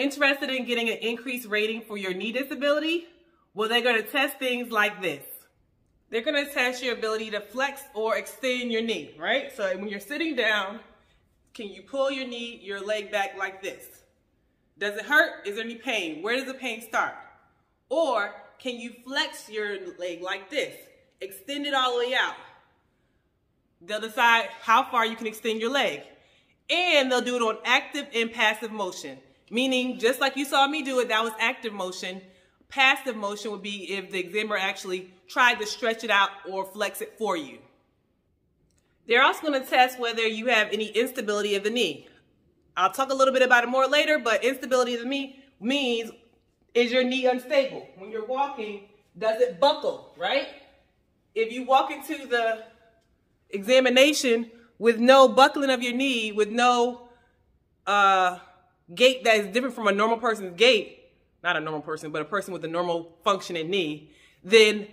Interested in getting an increased rating for your knee disability? Well, they're going to test things like this. They're going to test your ability to flex or extend your knee, right? So when you're sitting down, can you pull your leg back like this? Does it hurt? Is there any pain? Where does the pain start? Or can you flex your leg like this? Extend it all the way out. They'll decide how far you can extend your leg. And they'll do it on active and passive motion. Meaning, just like you saw me do it, that was active motion. Passive motion would be if the examiner actually tried to stretch it out or flex it for you. They're also going to test whether you have any instability of the knee. I'll talk a little bit about it more later, but instability of the knee means, is your knee unstable? When you're walking, does it buckle, right? If you walk into the examination with no buckling of your knee, with no gait that is different from a normal person's gait, not a normal person, but a person with a normal functioning knee, then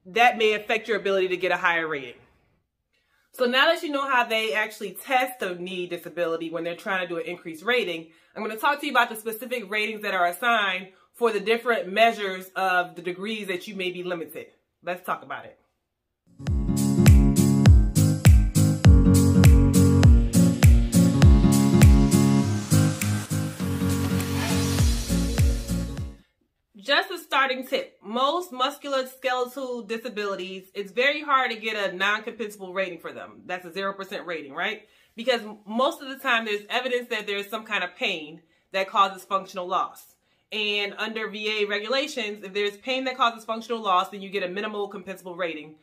that may affect your ability to get a higher rating. So now that you know how they actually test a knee disability when they're trying to do an increased rating, I'm going to talk to you about the specific ratings that are assigned for the different measures of the degrees that you may be limited. Let's talk about it. Just a starting tip, most musculoskeletal disabilities, it's very hard to get a non-compensable rating for them. That's a 0% rating, right? Because most of the time there's evidence that there's some kind of pain that causes functional loss. And under VA regulations, if there's pain that causes functional loss, then you get a minimal compensable rating.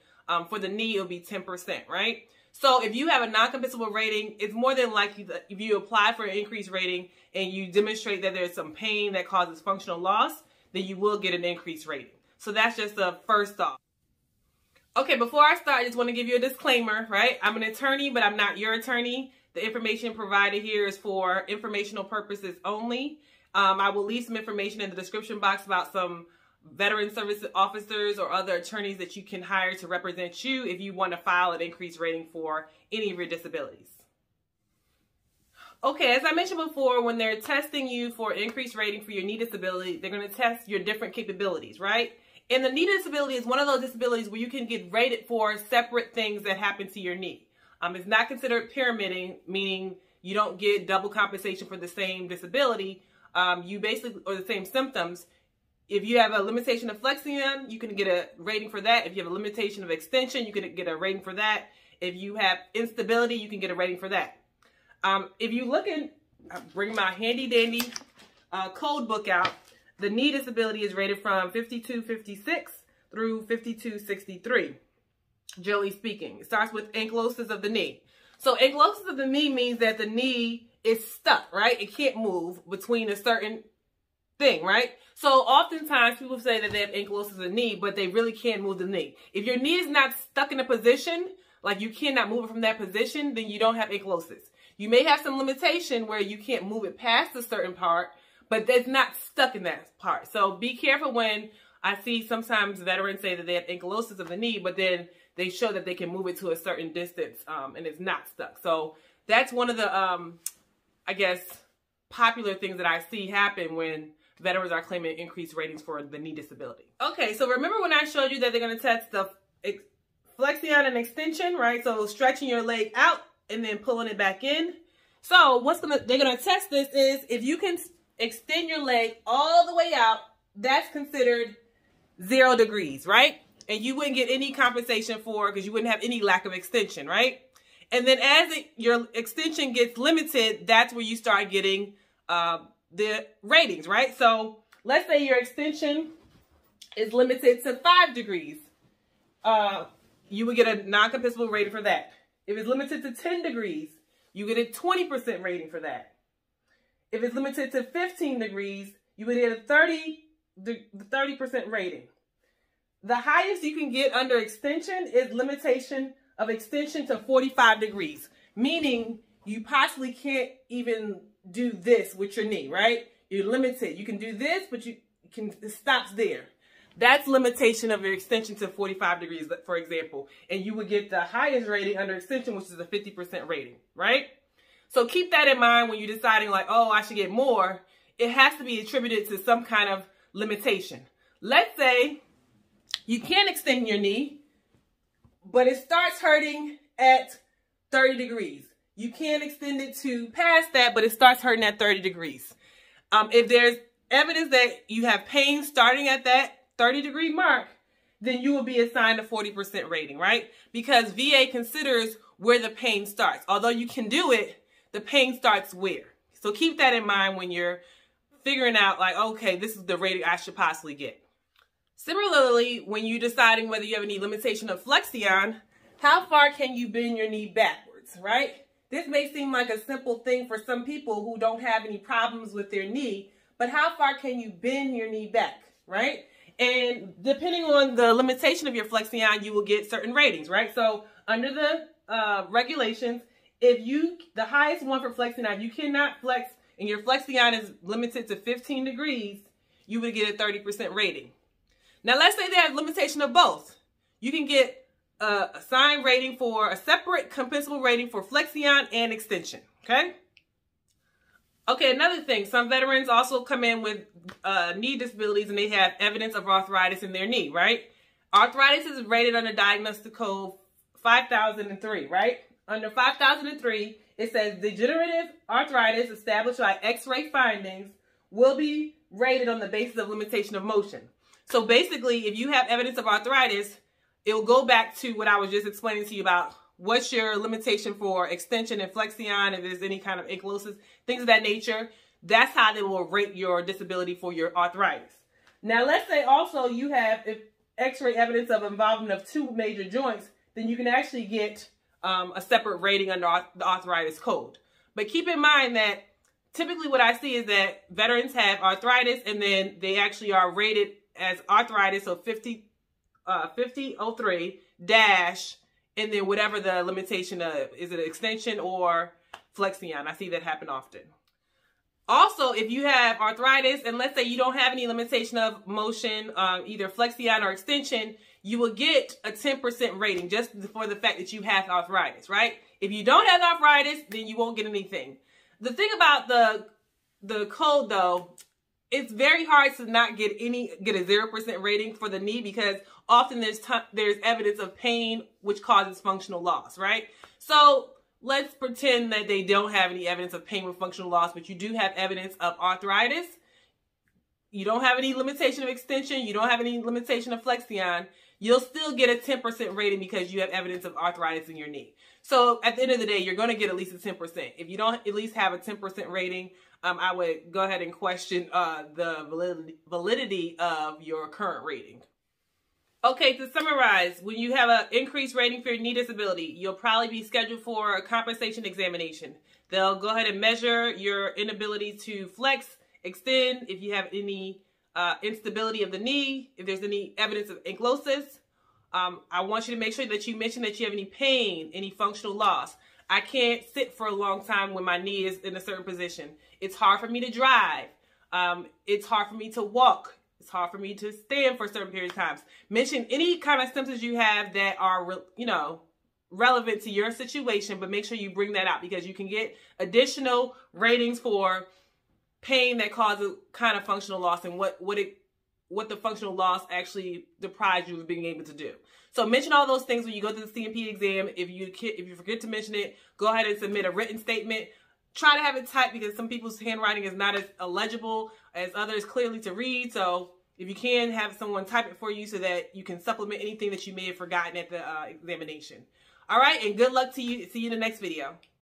For the knee, it'll be 10%, right? So if you have a non-compensable rating, it's more than likely that if you apply for an increased rating and you demonstrate that there's some pain that causes functional loss, then you will get an increased rating. So that's just the first off. Okay, before I start, I just want to give you a disclaimer, right? I'm an attorney, but I'm not your attorney. The information provided here is for informational purposes only. I will leave some information in the description box about some veteran service officers or other attorneys that you can hire to represent you if you want to file an increased rating for any of your disabilities. Okay, as I mentioned before, when they're testing you for increased rating for your knee disability, they're going to test your different capabilities, right? And the knee disability is one of those disabilities where you can get rated for separate things that happen to your knee. It's not considered pyramiding, meaning you don't get double compensation for the same disability. You basically, or the same symptoms. If you have a limitation of Flexion, you can get a rating for that. If you have a limitation of extension, you can get a rating for that. If you have instability, you can get a rating for that. If you look in, bring my handy dandy code book out, the knee disability is rated from 5256 through 5263, generally speaking. It starts with ankylosis of the knee. So ankylosis of the knee means that the knee is stuck, right? It can't move between a certain thing, right? So oftentimes people say that they have ankylosis of the knee, but they really can't move the knee. If your knee is not stuck in a position, like you cannot move it from that position, then you don't have ankylosis. You may have some limitation where you can't move it past a certain part, but it's not stuck in that part. So be careful when I see sometimes veterans say that they have ankylosis of the knee, but then they show that they can move it to a certain distance and it's not stuck. So that's one of the, I guess, popular things that I see happen when veterans are claiming increased ratings for the knee disability. Okay, so remember when I showed you that they're going to test the flexion and extension, right? So stretching your leg out and then pulling it back in. So they're gonna test this is if you can extend your leg all the way out, that's considered 0 degrees, right? And you wouldn't get any compensation for, because you wouldn't have any lack of extension, right? And then as your extension gets limited, that's where you start getting the ratings, right? So let's say your extension is limited to 5 degrees. You would get a non-compensable rating for that. If it's limited to 10 degrees, you get a 20% rating for that. If it's limited to 15 degrees, you would get a 30% rating. The highest you can get under extension is limitation of extension to 45 degrees, meaning you possibly can't even do this with your knee, right? You're limited. You can do this, but it stops there. That's limitation of your extension to 45 degrees, for example. And you would get the highest rating under extension, which is a 50% rating, right? So keep that in mind when you're deciding like, oh, I should get more. it has to be attributed to some kind of limitation. Let's say you can't extend your knee, but it starts hurting at 30 degrees. You can't extend it to past that, but it starts hurting at 30 degrees. If there's evidence that you have pain starting at that 30-degree mark, then you will be assigned a 40% rating, right? Because VA considers where the pain starts. Although you can do it, the pain starts where? So keep that in mind when you're figuring out, like, okay, this is the rating I should possibly get. Similarly, when you're deciding whether you have any limitation of flexion, how far can you bend your knee backwards, right? This may seem like a simple thing for some people who don't have any problems with their knee, but how far can you bend your knee back, right? And depending on the limitation of your flexion, you will get certain ratings, right? So under the regulations, the highest one for flexion, if you cannot flex and your flexion is limited to 15 degrees, you would get a 30% rating. Now let's say they have limitation of both. You can get a assigned rating for a separate compensable rating for flexion and extension, okay? Okay, another thing, some veterans also come in with knee disabilities and they have evidence of arthritis in their knee, right? Arthritis is rated under Diagnostic Code 5003, right? Under 5003, it says degenerative arthritis established by X-ray findings will be rated on the basis of limitation of motion. So basically, if you have evidence of arthritis, it will go back to what I was just explaining to you about what's your limitation for extension and flexion, if there's any kind of ankylosis, things of that nature. That's how they will rate your disability for your arthritis. Now, let's say also you have X-ray evidence of involvement of two major joints, then you can actually get a separate rating under the Arthritis Code. But keep in mind that typically what I see is that veterans have arthritis and then they actually are rated as arthritis, so 5003 dash, and then whatever the limitation of, is it extension or flexion? I see that happen often. Also, if you have arthritis, and let's say you don't have any limitation of motion, either flexion or extension, you will get a 10% rating just for the fact that you have arthritis, right? If you don't have arthritis, then you won't get anything. The thing about the code, though, it's very hard to not get a 0% rating for the knee because often there's evidence of pain which causes functional loss, right? So let's pretend that they don't have any evidence of pain with functional loss, but you do have evidence of arthritis. You don't have any limitation of extension. You don't have any limitation of flexion. You'll still get a 10% rating because you have evidence of arthritis in your knee. So at the end of the day, you're going to get at least a 10%. If you don't at least have a 10% rating, I would go ahead and question the validity of your current rating. Okay, to summarize, when you have an increased rating for your knee disability, you'll probably be scheduled for a compensation examination. They'll go ahead and measure your inability to flex, extend, if you have any instability of the knee, if there's any evidence of ankylosis. I want you to make sure that you mention that you have any pain, any functional loss. I can't sit for a long time when my knee is in a certain position. It's hard for me to drive. It's hard for me to walk. It's hard for me to stand for a certain period of times. Mention any kind of symptoms you have that are, relevant to your situation, but make sure you bring that out because you can get additional ratings for pain that causes kind of functional loss and what the functional loss actually deprives you of being able to do. So mention all those things when you go to the C&P exam. If you forget to mention it, go ahead and submit a written statement. Try to have it typed because some people's handwriting is not as illegible as others clearly to read. So if you can, have someone type it for you so that you can supplement anything that you may have forgotten at the examination. All right, and good luck to you. See you in the next video.